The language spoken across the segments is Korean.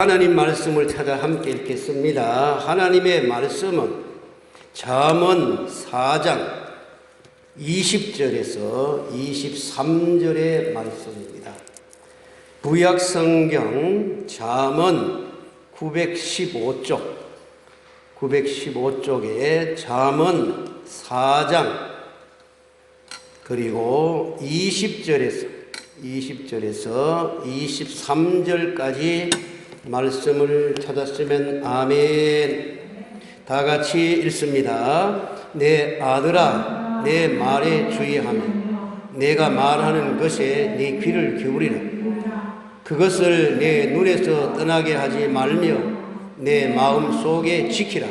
하나님 말씀을 찾아 함께 읽겠습니다. 하나님의 말씀은 잠언 4장 20절에서 23절의 말씀입니다. 구약성경 잠언 915쪽에 잠언 4장 그리고 20절에서 23절까지 말씀을 찾았으면 아멘. 다 같이 읽습니다. 내 아들아, 내 말에 주의하며 내가 말하는 것에 네 귀를 기울이라. 그것을 내 눈에서 떠나게 하지 말며 내 마음 속에 지키라.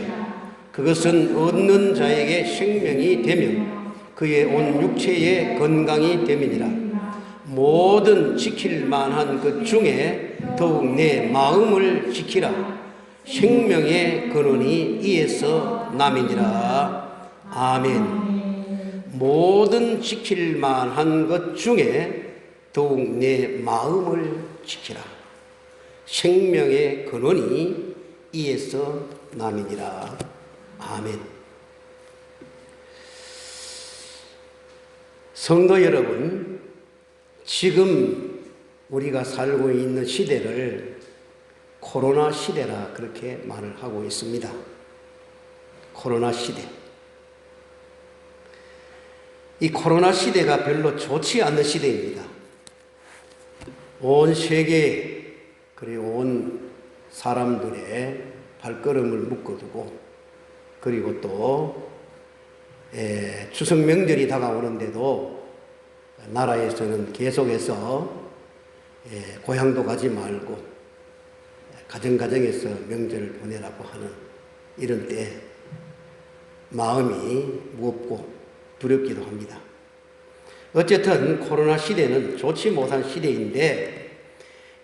그것은 얻는 자에게 생명이 되며 그의 온 육체에 건강이 됨이니라. 모든 지킬 만한 것 중에 더욱 내 마음을 지키라. 생명의 근원이 이에서 남이니라. 아멘. 모든 지킬 만한 것 중에 더욱 내 마음을 지키라. 생명의 근원이 이에서 남이니라. 아멘. 성도 여러분, 지금 우리가 살고 있는 시대를 코로나 시대라 그렇게 말을 하고 있습니다. 코로나 시대. 이 코로나 시대가 별로 좋지 않는 시대입니다. 온 세계 그리고 온 사람들의 발걸음을 묶어두고 그리고 또 추석 명절이 다가오는데도 나라에서는 계속해서 고향도 가지 말고 가정에서 명절을 보내라고 하는 이런 때 마음이 무겁고 두렵기도 합니다. 어쨌든 코로나 시대는 좋지 못한 시대인데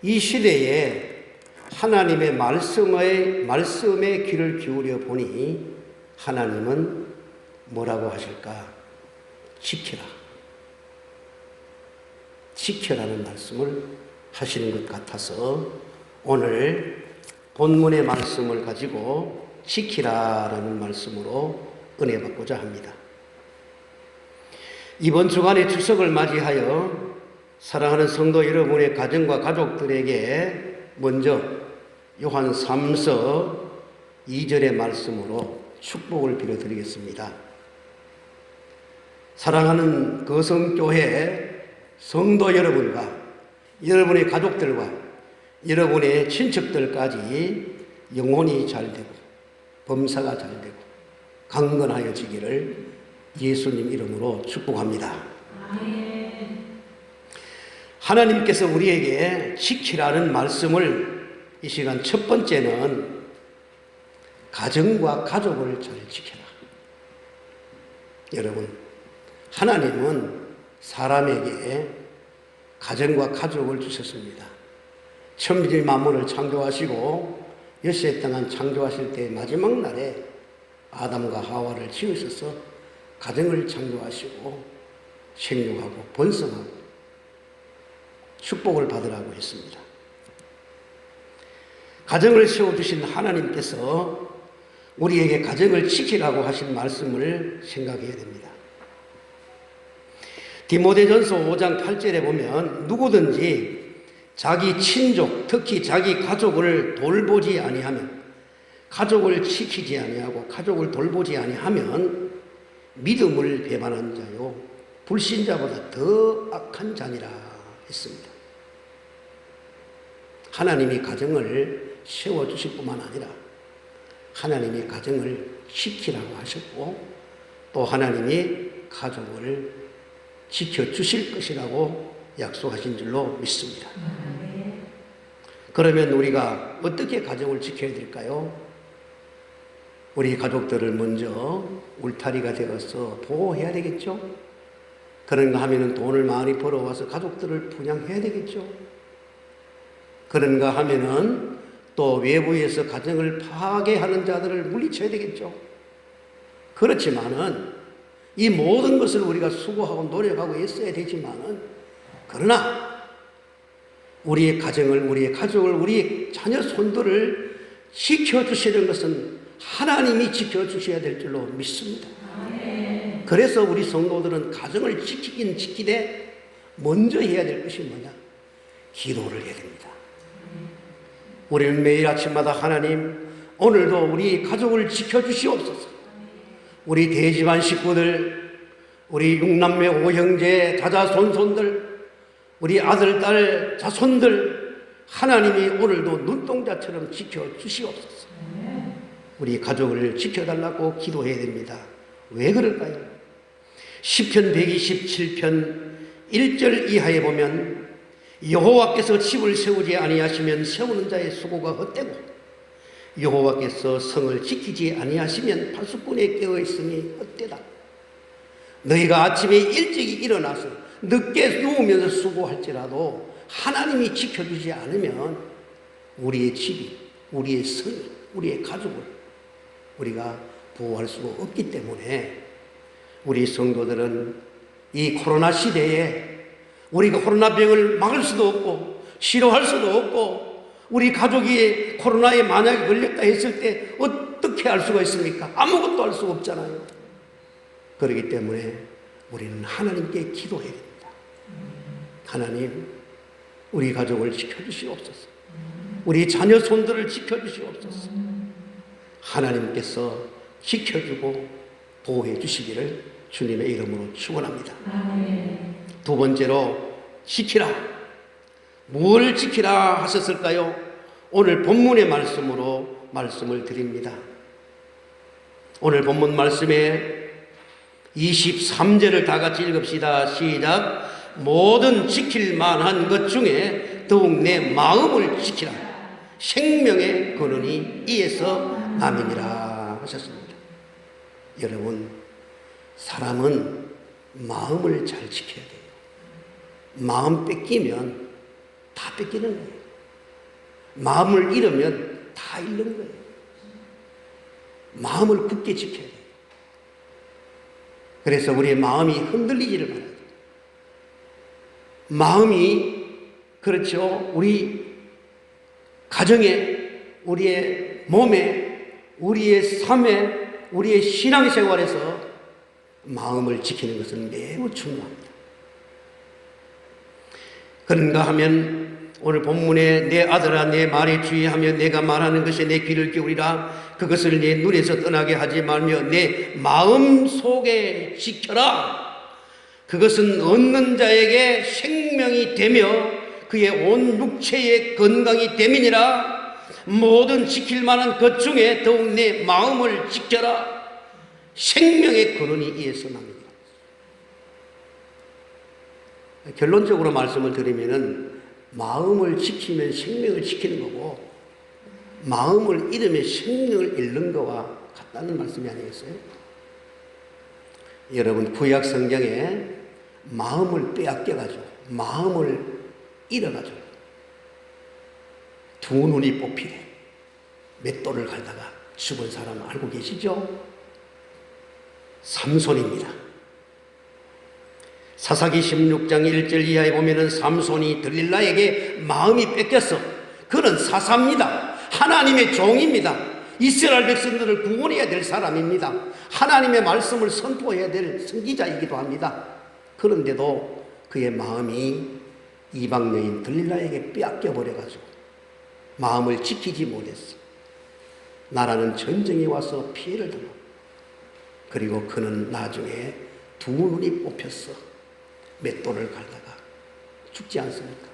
이 시대에 하나님의 말씀에 귀를 기울여 보니 하나님은 뭐라고 하실까? 지켜라는 말씀을 하시는 것 같아서 오늘 본문의 말씀을 가지고 지키라라는 말씀으로 은혜 받고자 합니다. 이번 주간의 추석을 맞이하여 사랑하는 성도 여러분의 가정과 가족들에게 먼저 요한 3서 2절의 말씀으로 축복을 빌어드리겠습니다. 사랑하는 거성교회 성도 여러분과 여러분의 가족들과 여러분의 친척들까지 영혼이 잘 되고 범사가 잘 되고 강건하여지기를 예수님 이름으로 축복합니다. 하나님께서 우리에게 지키라는 말씀을 이 시간 첫 번째는 가정과 가족을 잘 지켜라. 여러분, 하나님은 사람에게 가정과 가족을 주셨습니다. 천지 만물을 창조하시고 엿새 동안 창조하실 때 마지막 날에 아담과 하와를 지으셔서 가정을 창조하시고 생육하고 번성하고 축복을 받으라고 했습니다. 가정을 세워주신 하나님께서 우리에게 가정을 지키라고 하신 말씀을 생각해야 됩니다. 디모데전서 5장 8절에 보면 누구든지 자기 친족, 특히 자기 가족을 돌보지 아니하면, 가족을 지키지 아니하고 가족을 돌보지 아니하면 믿음을 배반한 자요 불신자보다 더 악한 자니라 했습니다. 하나님이 가정을 세워주실 뿐만 아니라 하나님이 가정을 지키라고 하셨고 또 하나님이 가족을 지켜주실 것이라고 약속하신 줄로 믿습니다. 그러면 우리가 어떻게 가정을 지켜야 될까요? 우리 가족들을 먼저 울타리가 되어서 보호해야 되겠죠? 그런가 하면 돈을 많이 벌어와서 가족들을 분양해야 되겠죠? 그런가 하면은 또 외부에서 가정을 파괴하는 자들을 물리쳐야 되겠죠? 그렇지만은 이 모든 것을 우리가 수고하고 노력하고 애써야 되지만은 그러나 우리의 가정을, 우리의 가족을, 우리의 자녀 손들을 지켜주시는 것은 하나님이 지켜주셔야 될 줄로 믿습니다. 그래서 우리 성도들은 가정을 지키긴 지키되 먼저 해야 될 것이 뭐냐? 기도를 해야 됩니다. 우리는 매일 아침마다 하나님, 오늘도 우리 가족을 지켜주시옵소서. 우리 대집안 식구들, 우리 6남매 5형제 자자손손들, 우리 아들, 딸, 자손들, 하나님이 오늘도 눈동자처럼 지켜주시옵소서. 우리 가족을 지켜달라고 기도해야 됩니다. 왜 그럴까요? 시편 127편 1절 이하에 보면 여호와께서 집을 세우지 아니하시면 세우는 자의 수고가 헛되고 여호와께서 성을 지키지 아니하시면 파수꾼에 깨어 있으니 헛되다. 너희가 아침에 일찍이 일어나서 늦게 누우면서 수고할지라도 하나님이 지켜주지 않으면 우리의 집이, 우리의 성이, 우리의 가족을 우리가 보호할 수가 없기 때문에 우리 성도들은 이 코로나 시대에 우리가 코로나병을 막을 수도 없고 치료할 수도 없고 우리 가족이 코로나에 만약에 걸렸다 했을 때 어떻게 할 수가 있습니까? 아무것도 할 수가 없잖아요. 그렇기 때문에 우리는 하나님께 기도해야 됩니다. 하나님, 우리 가족을 지켜주시옵소서. 우리 자녀 손들을 지켜주시옵소서. 하나님께서 지켜주고 보호해 주시기를 주님의 이름으로 축원합니다. 두 번째로 지키라. 뭘 지키라 하셨을까요? 오늘 본문의 말씀으로 말씀을 드립니다. 오늘 본문 말씀에 23절을 다 같이 읽읍시다. 시작. 모든 지킬 만한 것 중에 더욱 내 마음을 지키라. 생명의 근원이 이에서 남이니라 하셨습니다. 여러분, 사람은 마음을 잘 지켜야 돼요. 마음 뺏기면 다 뺏기는 거예요. 마음을 잃으면 다 잃는 거예요. 마음을 굳게 지켜야 돼요. 그래서 우리의 마음이 흔들리지를 말아야 돼요. 마음이, 그렇죠, 우리 가정에, 우리의 몸에, 우리의 삶에, 우리의 신앙생활에서 마음을 지키는 것은 매우 중요합니다. 그런가 하면 오늘 본문에 내 아들아 내 말에 주의하며 내가 말하는 것에 내 귀를 기울이라. 그것을 내 눈에서 떠나게 하지 말며 내 마음 속에 지켜라. 그것은 얻는 자에게 생명이 되며 그의 온 육체의 건강이 됨이니라. 모든 지킬 만한 것 중에 더욱 내 마음을 지켜라. 생명의 근원이 이에서 납니다. 결론적으로 말씀을 드리면은 마음을 지키면 생명을 지키는 거고 마음을 잃으면 생명을 잃는 거와 같다는 말씀이 아니겠어요? 여러분, 구약 성경에 마음을 빼앗겨가지고 마음을 잃어가지고 두 눈이 뽑히게 맷돌을 갈다가 죽은 사람 알고 계시죠? 삼손입니다. 사사기 16장 1절 이하에 보면은 삼손이 들릴라에게 마음이 뺏겼어. 그는 사사입니다. 하나님의 종입니다. 이스라엘 백성들을 구원해야 될 사람입니다. 하나님의 말씀을 선포해야 될 선지자이기도 합니다. 그런데도 그의 마음이 이방 여인 들릴라에게 빼앗겨 버려가지고 마음을 지키지 못했어. 나라는 전쟁이 와서 피해를 당하고 그리고 그는 나중에 두 눈이 뽑혔어. 맷돌을 갈다가 죽지 않습니까?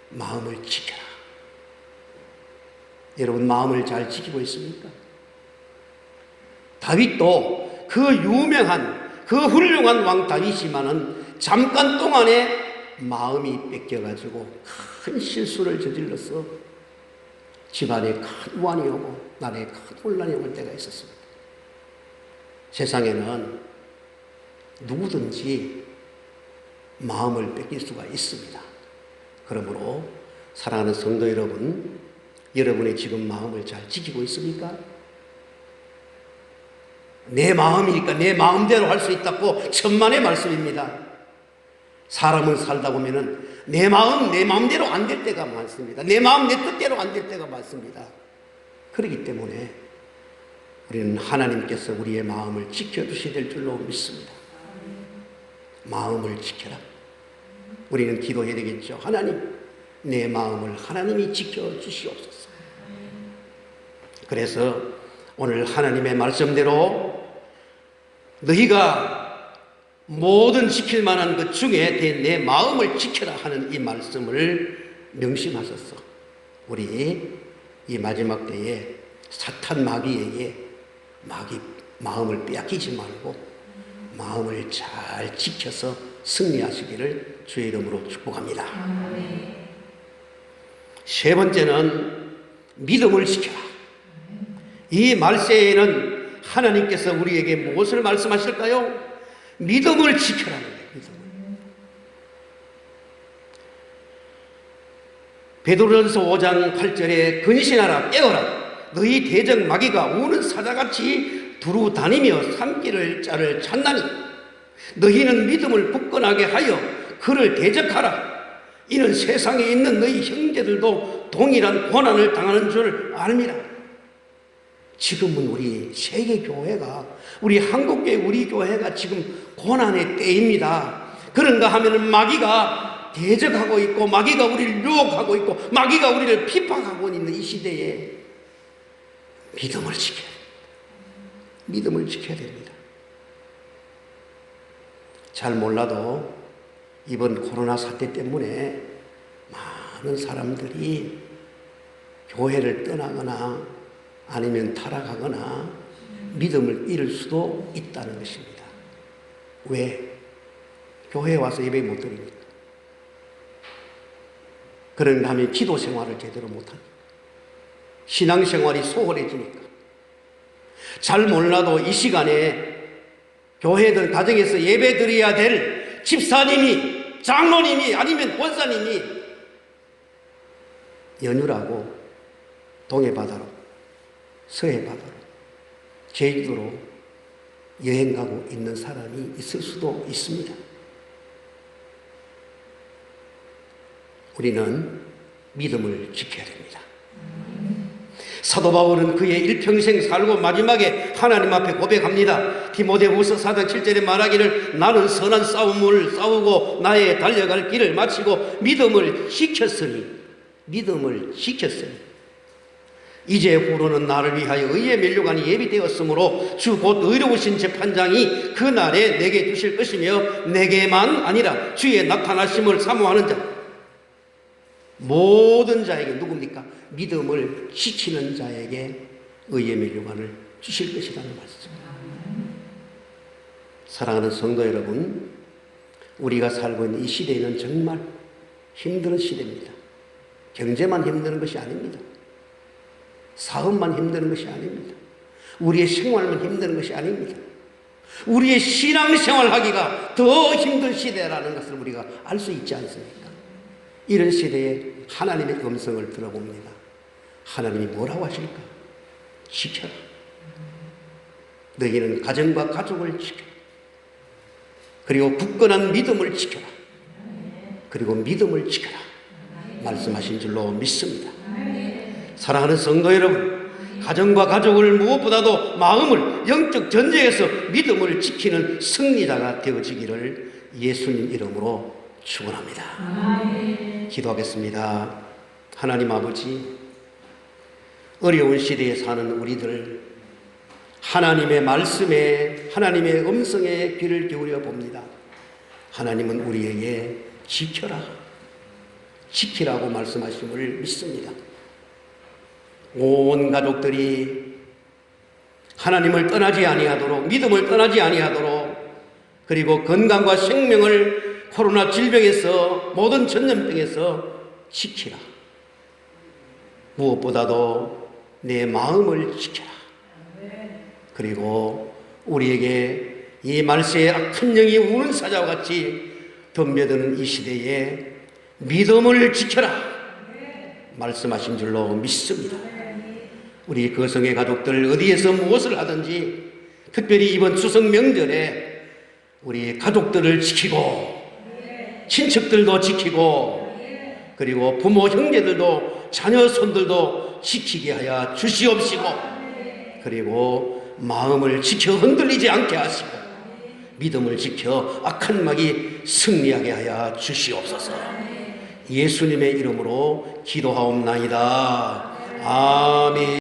마음을 지켜라. 여러분, 마음을 잘 지키고 있습니까? 다윗도 그 유명한 그 훌륭한 왕 다윗이지만은 잠깐 동안에 마음이 뺏겨가지고 큰 실수를 저질러서 집안에 큰 우환이 오고 나라에 큰 혼란이 올 때가 있었습니다. 세상에는 누구든지 마음을 뺏길 수가 있습니다. 그러므로 사랑하는 성도 여러분, 여러분의 지금 마음을 잘 지키고 있습니까? 내 마음이니까 내 마음대로 할 수 있다고 천만의 말씀입니다. 사람은 살다 보면은 내 마음, 내 마음대로 안 될 때가 많습니다. 내 마음, 내 뜻대로 안 될 때가 많습니다. 그렇기 때문에 우리는 하나님께서 우리의 마음을 지켜주셔야 될 줄로 믿습니다. 마음을 지켜라. 우리는 기도해야 되겠죠. 하나님, 내 마음을 하나님이 지켜주시옵소서. 그래서 오늘 하나님의 말씀대로 너희가 모든 지킬 만한 것 중에 내 마음을 지켜라 하는 이 말씀을 명심하셔서 우리 이 마지막 때에 사탄 마귀에게 마음을 빼앗기지 말고 마음을 잘 지켜서 승리하시기를 주의 이름으로 축복합니다. 세 번째는 믿음을 지켜라. 이 말세에는 하나님께서 우리에게 무엇을 말씀하실까요? 믿음을 지켜라는 거예요. 믿음을. 베드로전서 5장 8절에 근신하라 깨어라 너희 대적 마귀가 우는 사자같이 두루 다니며 삼키를 자를 찾나니 너희는 믿음을 굳건하게 하여 그를 대적하라. 이는 세상에 있는 너희 형제들도 동일한 고난을 당하는 줄 압니다. 지금은 우리 세계교회가 우리 한국교회 우리 교회가 지금 고난의 때입니다. 그런가 하면 마귀가 대적하고 있고 마귀가 우리를 유혹하고 있고 마귀가 우리를 핍박하고 있는 이 시대에 믿음을 지켜야 됩니다. 믿음을 지켜야 됩니다. 잘 몰라도 이번 코로나 사태 때문에 많은 사람들이 교회를 떠나거나 아니면 타락하거나 믿음을 잃을 수도 있다는 것입니다. 왜? 교회에 와서 예배 못 드리니까. 그런가 하면 기도 생활을 제대로 못하니까. 신앙생활이 소홀해지니까. 잘 몰라도 이 시간에 교회든 가정에서 예배 드려야 될 집사님이, 장로님이 아니면 권사님이 연휴라고 동해바다로, 서해바다로, 제주도로 여행 가고 있는 사람이 있을 수도 있습니다. 우리는 믿음을 지켜야 됩니다. 사도 바울은 그의 일평생 살고 마지막에 하나님 앞에 고백합니다. 디모데후서 4장 7절에 말하기를 나는 선한 싸움을 싸우고 나의 달려갈 길을 마치고 믿음을 지켰으니 이제 후로는 나를 위하여 의의 면류관이 예비되었으므로 주 곧 의로우신 재판장이 그 날에 내게 주실 것이며 내게만 아니라 주의 나타나심을 사모하는 자 모든 자에게 누굽니까? 믿음을 지키는 자에게 의의 면류관을 주실 것이라는 말씀입니다. 사랑하는 성도 여러분, 우리가 살고 있는 이 시대에는 정말 힘든 시대입니다. 경제만 힘든 것이 아닙니다. 사업만 힘든 것이 아닙니다. 우리의 생활만 힘든 것이 아닙니다. 우리의 신앙생활 하기가 더 힘든 시대라는 것을 우리가 알 수 있지 않습니까? 이런 시대에 하나님의 음성을 들어봅니다. 하나님이 뭐라고 하실까? 지켜라. 너희는 가정과 가족을 지켜라. 그리고 굳건한 믿음을 지켜라. 그리고 믿음을 지켜라. 말씀하신 줄로 믿습니다. 사랑하는 성도 여러분, 가정과 가족을 무엇보다도 마음을 영적 전쟁에서 믿음을 지키는 승리자가 되어지기를 예수님 이름으로 축원합니다. 기도하겠습니다. 하나님 아버지, 어려운 시대에 사는 우리들 하나님의 말씀에 하나님의 음성에 귀를 기울여 봅니다. 하나님은 우리에게 지키라고 말씀하심을 믿습니다. 온 가족들이 하나님을 떠나지 아니하도록, 믿음을 떠나지 아니하도록, 그리고 건강과 생명을 코로나 질병에서, 모든 전염병에서 지키라. 무엇보다도 내 마음을 지켜라. 그리고 우리에게 이 말세의 악한 영이 우는 사자와 같이 덤벼드는 이 시대에 믿음을 지켜라 말씀하신 줄로 믿습니다. 우리 거성의 가족들 어디에서 무엇을 하든지 특별히 이번 추석 명절에 우리 가족들을 지키고 친척들도 지키고 그리고 부모 형제들도 자녀 손들도 지키게 하여 주시옵시고 그리고 마음을 지켜 흔들리지 않게 하시고 믿음을 지켜 악한 마귀 승리하게 하여 주시옵소서. 예수님의 이름으로 기도하옵나이다. 아멘.